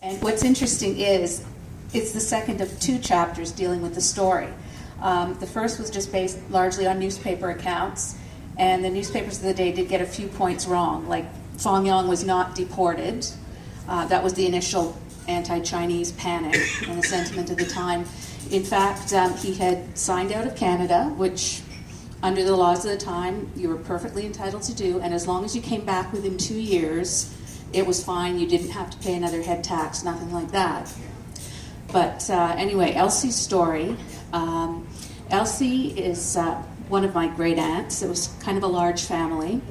And what's interesting is, it's the second of two chapters dealing with the story. The first was just based largely on newspaper accounts, and the newspapers of the day did get a few points wrong, like Fong Yong was not deported. That was the initial anti-Chinese panic and the sentiment of the time. In fact, he had signed out of Canada, which under the laws of the time you were perfectly entitled to do, and as long as you came back within 2 years, it was fine. You didn't have to pay another head tax, nothing like that. But anyway, Elsie's story. Elsie is one of my great aunts. It was kind of a large family.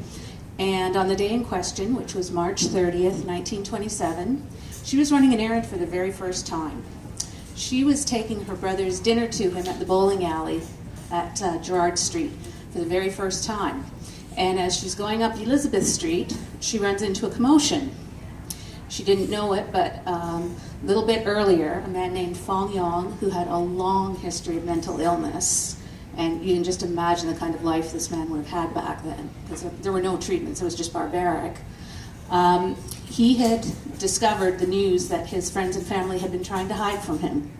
And on the day in question, which was March 30th, 1927, she was running an errand for the very first time. She was taking her brother's dinner to him at the bowling alley at Gerrard Street for the very first time. And as she's going up Elizabeth Street, she runs into a commotion. She didn't know it, but a little bit earlier, a man named Fong Yong, who had a long history of mental illness, and you can just imagine the kind of life this man would have had back then, because there were no treatments, it was just barbaric. He had discovered the news that his friends and family had been trying to hide from him,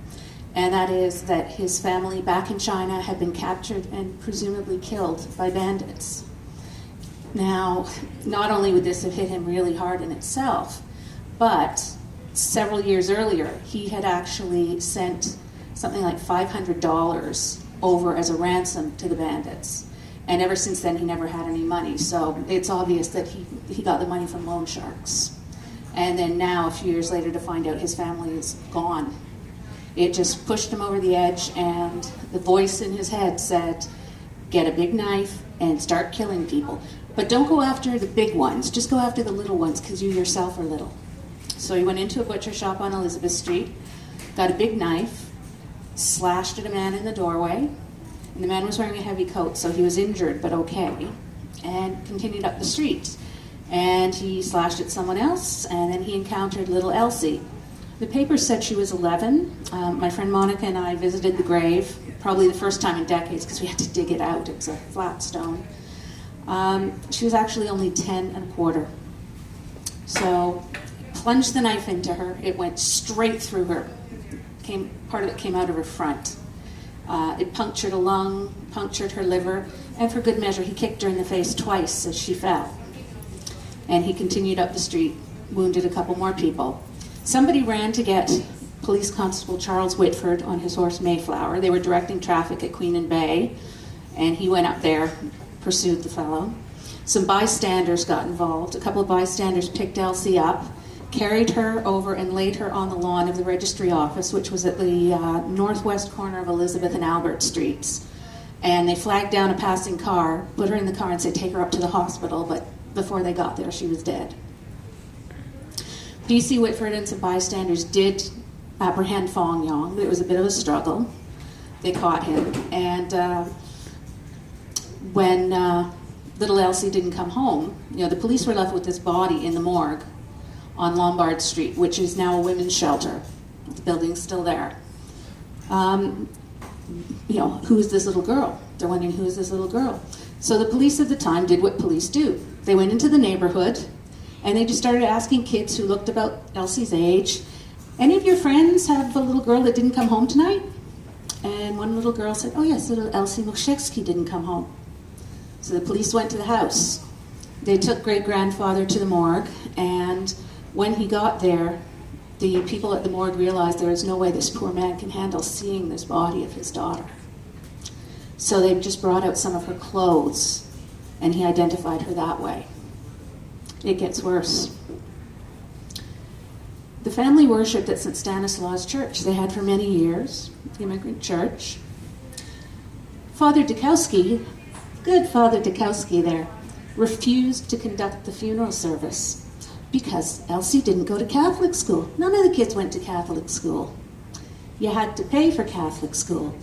and that is that his family back in China had been captured and presumably killed by bandits. Now, not only would this have hit him really hard in itself, but several years earlier, he had actually sent something like $500 over as a ransom to the bandits. And ever since then, he never had any money. So it's obvious that he got the money from loan sharks. And then now, a few years later, to find out his family is gone. It just pushed him over the edge, and the voice in his head said, get a big knife and start killing people. But don't go after the big ones, just go after the little ones, because you yourself are little. So he went into a butcher shop on Elizabeth Street, got a big knife, slashed at a man in the doorway, and the man was wearing a heavy coat, so he was injured, but okay, and continued up the street. And he slashed at someone else, and then he encountered little Elsie. The paper said she was 11. My friend Monica and I visited the grave, probably the first time in decades, because we had to dig it out. It was a flat stone. She was actually only 10 and a quarter. So plunged the knife into her. It went straight through her. Part of it came out of her front. It punctured a lung, punctured her liver, and for good measure, he kicked her in the face twice as she fell. And he continued up the street, wounded a couple more people. Somebody ran to get Police Constable Charles Whitford on his horse Mayflower. They were directing traffic at Queen and Bay, and he went up there, pursued the fellow. Some bystanders got involved. A couple of bystanders picked Elsie up, carried her over and laid her on the lawn of the registry office, which was at the northwest corner of Elizabeth and Albert Streets. And they flagged down a passing car, put her in the car and said, take her up to the hospital, but before they got there, she was dead. D.C. Whitford and some bystanders did apprehend Fong Yong, but it was a bit of a struggle. They caught him, and when little Elsie didn't come home, the police were left with this body in the morgue on Lombard Street, which is now a women's shelter. The building's still there. Who is this little girl? They're wondering, who is this little girl? So the police at the time did what police do. They went into the neighborhood, and they just started asking kids who looked about Elsie's age, any of your friends have a little girl that didn't come home tonight? And one little girl said, oh yes, little Elsie Moshevsky didn't come home. So the police went to the house. They took great-grandfather to the morgue, and when he got there, the people at the morgue realized there is no way this poor man can handle seeing this body of his daughter. So they just brought out some of her clothes, and he identified her that way. It gets worse. The family worshipped at St. Stanislaus Church. They had for many years, the immigrant church. Father Dukowski, good Father Dukowski there, refused to conduct the funeral service because Elsie didn't go to Catholic school. None of the kids went to Catholic school. You had to pay for Catholic school.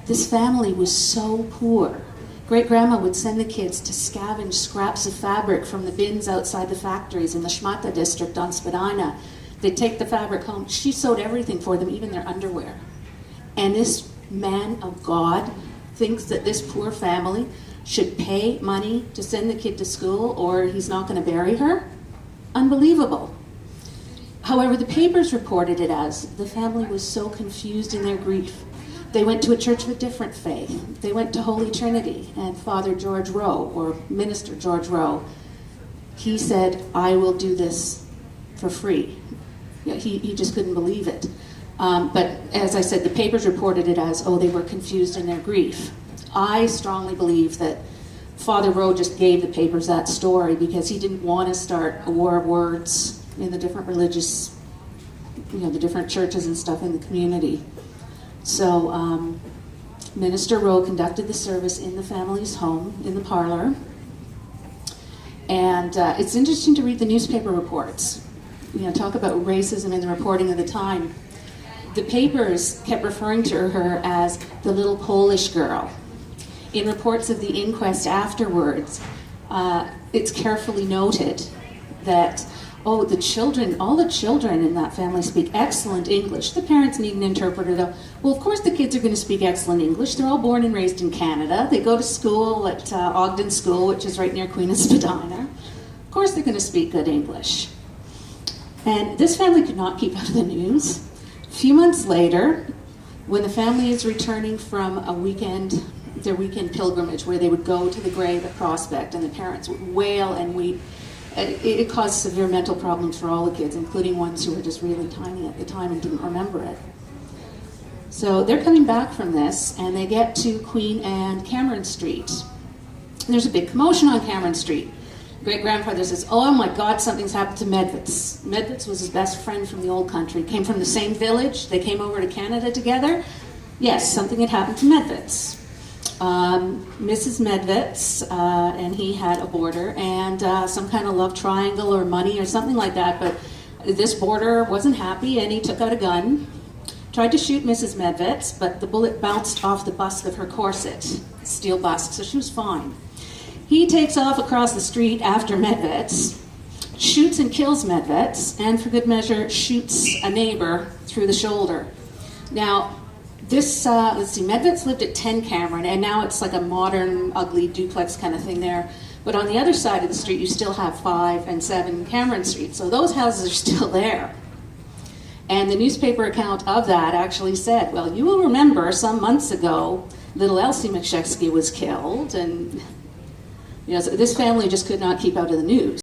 This family was so poor. Great-grandma would send the kids to scavenge scraps of fabric from the bins outside the factories in the Shmata district on Spadina. They'd take the fabric home. She sewed everything for them, even their underwear. And this man of God thinks that this poor family should pay money to send the kid to school or he's not going to bury her? Unbelievable. However, the papers reported it as the family was so confused in their grief. They went to a church of a different faith. They went to Holy Trinity, and Father George Rowe, or Minister George Rowe, he said, I will do this for free. You know, he just couldn't believe it. But as I said, the papers reported it as, oh, they were confused in their grief. I strongly believe that Father Rowe just gave the papers that story because he didn't want to start a war of words in the different religious, the different churches and stuff in the community. So Minister Rowe conducted the service in the family's home, in the parlor. And it's interesting to read the newspaper reports. Talk about racism in the reporting of the time. The papers kept referring to her as the little Polish girl. In reports of the inquest afterwards, it's carefully noted that, all the children in that family speak excellent English. The parents need an interpreter, though. Well, of course the kids are going to speak excellent English. They're all born and raised in Canada. They go to school at Ogden School, which is right near Queen and Spadina. Of course they're going to speak good English. And this family could not keep out of the news. A few months later, when the family is returning from their weekend pilgrimage, where they would go to the grave at Prospect, and the parents would wail and weep. It caused severe mental problems for all the kids, including ones who were just really tiny at the time and didn't remember it. So they're coming back from this, and they get to Queen and Cameron Street. And there's a big commotion on Cameron Street. Great-grandfather says, oh my God, something's happened to Medvitz. Medvitz was his best friend from the old country, came from the same village. They came over to Canada together. Yes, something had happened to Medvitz. Mrs. Medvitz and he had a boarder and some kind of love triangle or money or something like that, but this boarder wasn't happy and he took out a gun, tried to shoot Mrs. Medvitz, but the bullet bounced off the bust of her corset, steel bust, so she was fine. He takes off across the street after Medvitz, shoots and kills Medvitz, and for good measure shoots a neighbor through the shoulder. Now, this, Medvitz lived at 10 Cameron, and now it's like a modern, ugly duplex kind of thing there. But on the other side of the street, you still have 5 and 7 Cameron Street, so those houses are still there. And the newspaper account of that actually said, well, you will remember some months ago, little Elsie McShexky was killed, and so this family just could not keep out of the news.